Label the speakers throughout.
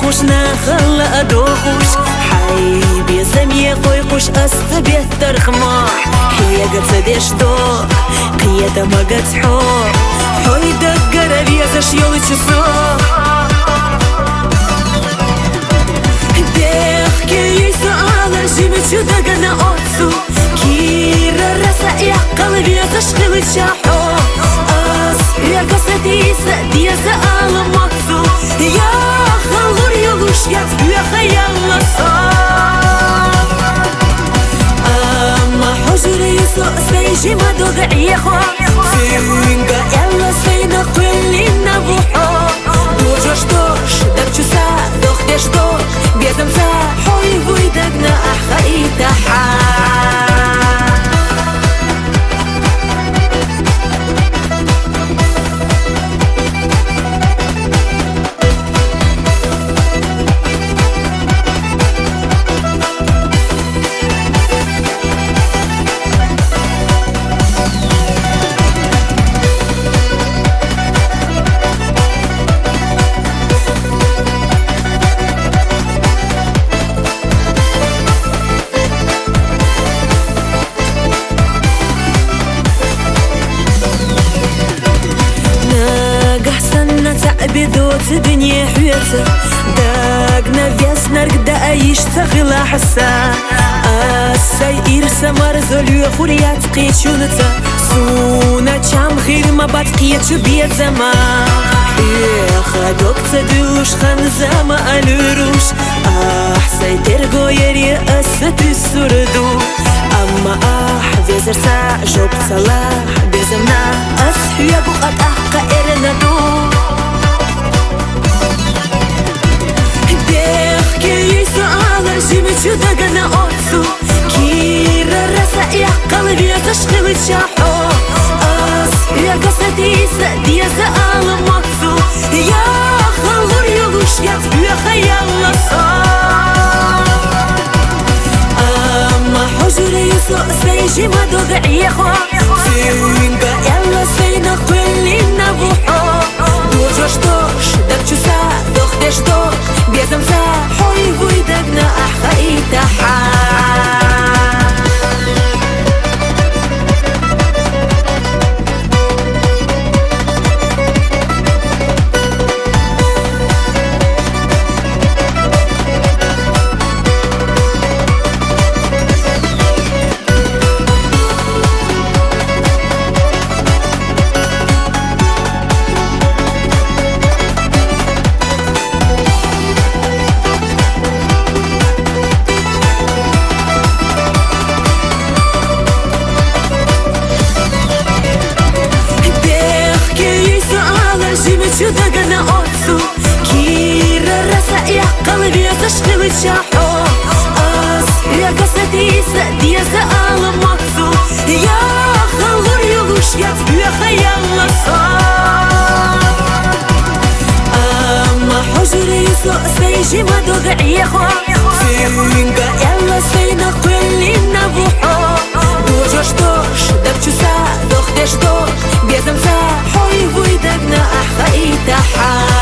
Speaker 1: خوش نخلا دوخوش حي بيزمي خوي خوش أستبيت ترخماح هي قد سديش دوخ قيادة ما قد حور حوي دقر بيزش يولي تشسوخ ديخ كي سؤال جيمت دقنا أوتسو كيرا رسا يحقل بيزش خلي تشاحو يا قصتي سأدي سأل مقصو يا خلور يلوش يتبع خيال الصار أما حجر يسوء سيجي ما دوغعي خوا سينغا يلا سينا قولي نبوحو دوجوش دوش دبچو سا دوخ ديش دوك بيزم سا حوي بوي دقنا أحخي تحا بدوت دنيا حياته داقنا فياس نرقد ايش تغلى حسا السير سمر زوليو خوريات قيشونتا سونا چام خير ما باتقيت بيت زمان خدوك تدوش خنزا ما الروش احسي ترقو يري اسد السردو اما فيزر سا جوب صلاح بيزمنا اسحيا بقات احقا ارندو كي سؤال جيمت دقنا أوتسو كيرا رسا يحقل بيتشغل تشاحو يا قصتي سأدي سأل مقصو يا خلور يلوش يتبع خيال الصار أما حجر يسوء سيجي ما دوغعي خوا سينغا يلا سينا قولي نبوحو دوجوش دوش دبچو سا دوخ ديش دوك بيزم سا حوي بوي دقنا أحخي تحا شو دقنا أوتسو كيرا رسا يحقل بيتشغل تشاحو يا قصتي سأدي سأل مقصو يا خلور يلوش يتبع خيال الصار أما حجر يسوء سيجي ما دوغعي خوا سينغا يلا سينا قولي نبوحو دوجوش دوش دبچو سا دوخ ديش دوك بيزم سا حوي بوي دقنا أحخي تحا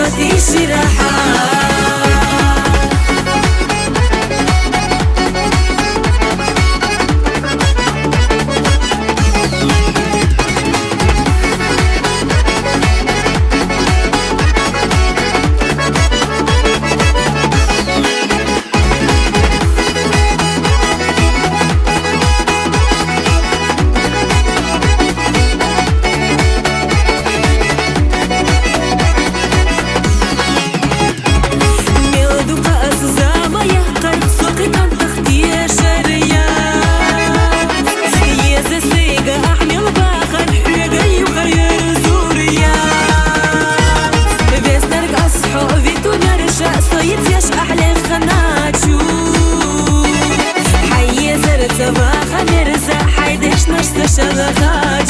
Speaker 1: شخصتي شرحة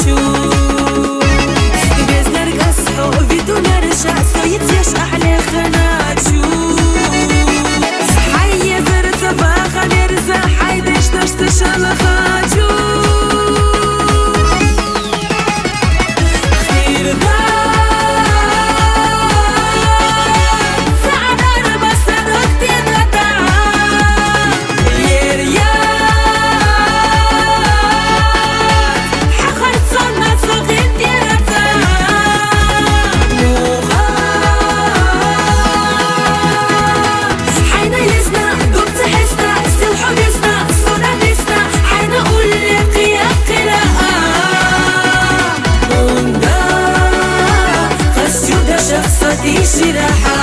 Speaker 1: Хочу без наргасхо виду нарша стоит яш ахле ханачу хайе зерца баха мерза хайдеш наш тшала хочу شخصتي شرحة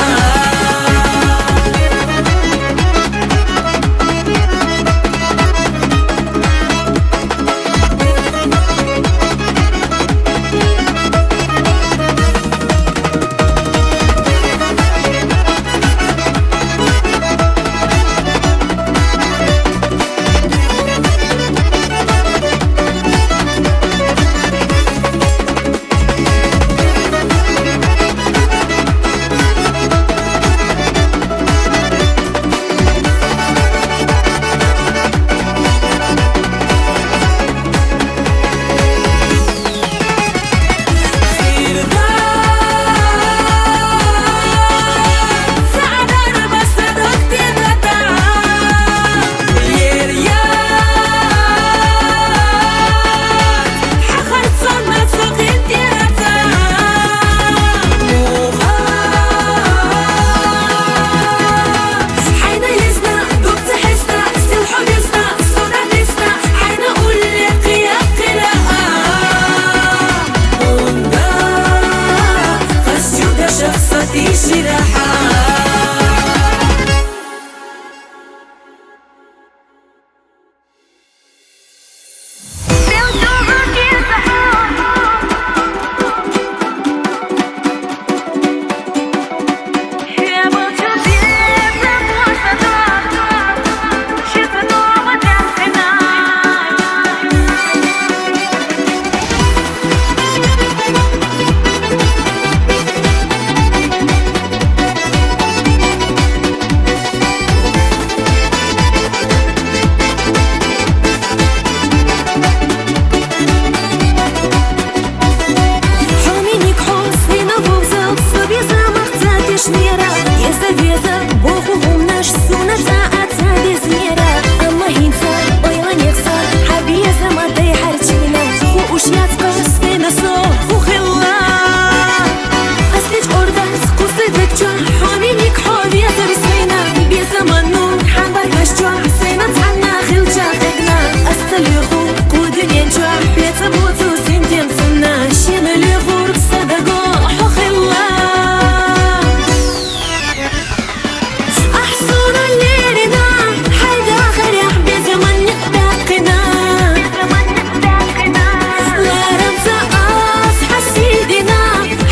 Speaker 1: شخصتي شرحة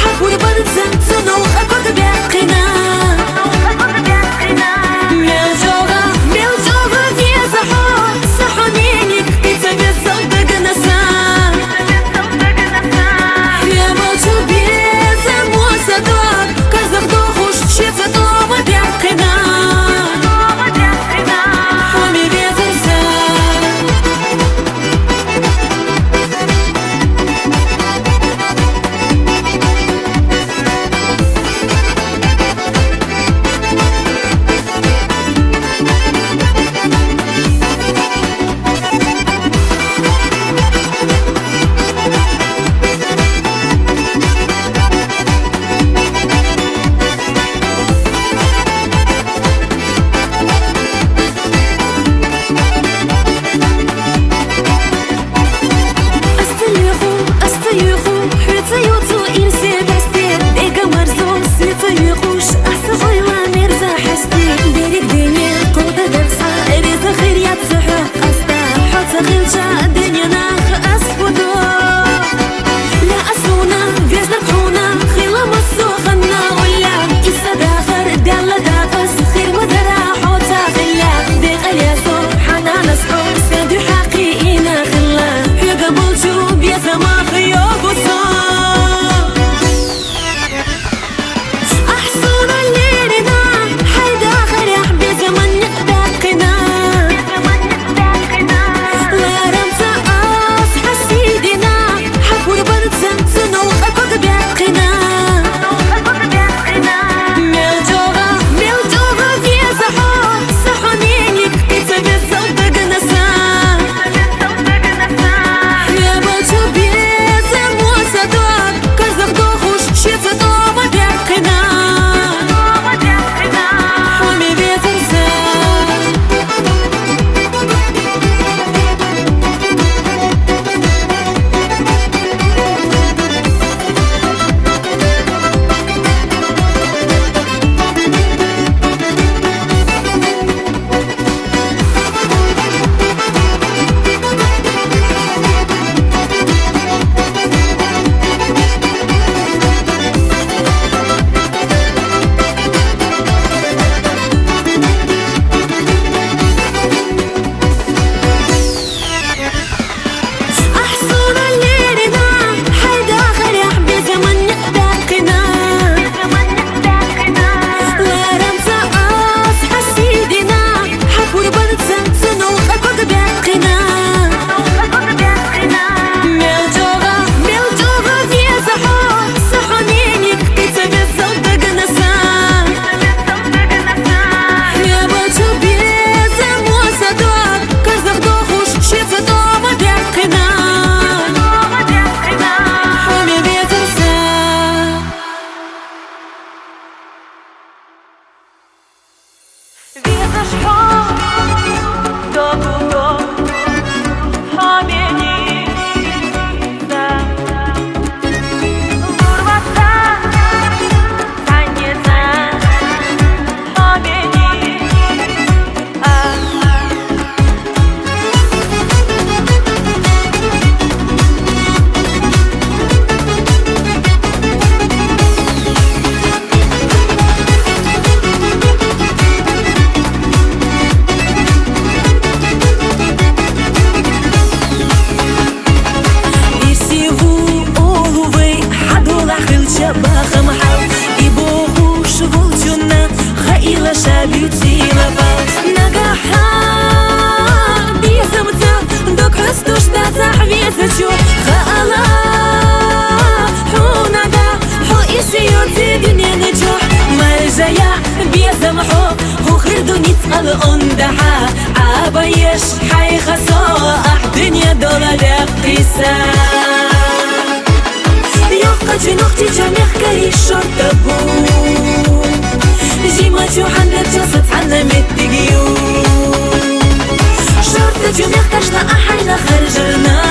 Speaker 1: حب وربط زمتنا وأكد بيقنا إلى شابيوتي لفا نجاحا بيزمت دوك هستوش تاتح بيزتشو خالا حو نجا حو إسيوتي دنيا نجوح مرجايا بيزمحو هو خير دنيا تقل اندحا عبايش حي خصا دنيا دولار قيسا يوقع جنوختي جميع كري شرطبو جيما جو حنك جلسة حنا متقيو شرطة جميع كشنا أحينا خرجرنا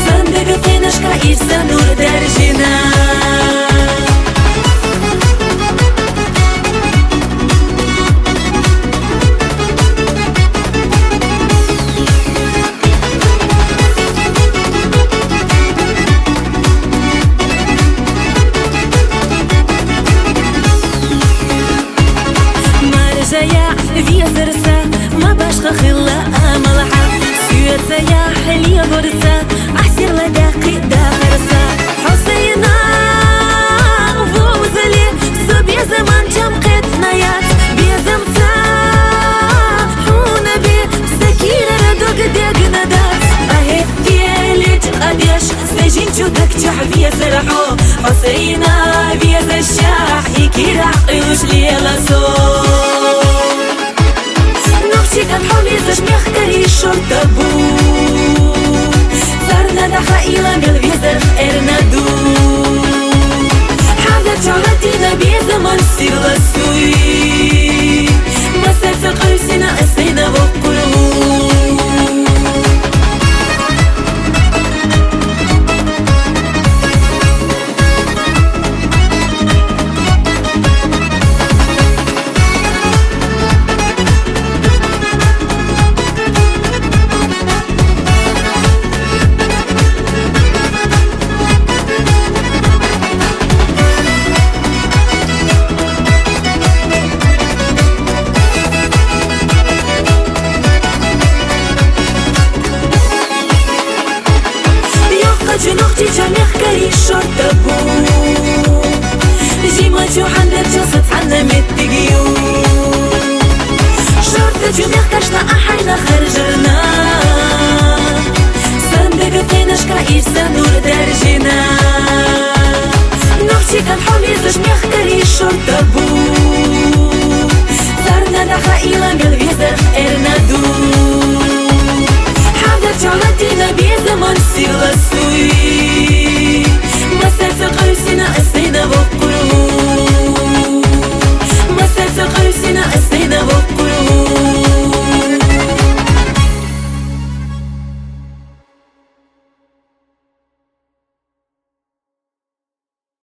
Speaker 1: صندق فيناش كايرسا نور درجنا فيا زرسا ما باشخ خلا ملحا سيوتا يا حليا غرسا أحسر لداقي دارسا حسينا فوزلي سبيا زمان جمقت نيات بيا زمتا حونا بي سكيرة ردوك ديق ندات أهي ديالي تقديش سجين جودك جح فيا سرحو حسينا فيا زشاح إكي رعقيوش ليلا صوت كان حولي زش ميخكري شرطبو صارنا دخا إلى قلبي زرخ إرنادو حاجة جعلتنا بيزمان سير لسوي ما سرت قيسنا أسينا بقلو جنوختي جميع كري شرطبو جيما جو حنك جلسة حنا متقيو شرطة جميع كشنا أحينا خرجرنا صندق فيناش كايرسا نور درجنا نوختي كان حولي زش ميخ كري شرطبو صارنا دخا إلى قلبي زرخ إرنادو حاجة جعلتنا بيزمان سير لسوي ما سرت قيسنا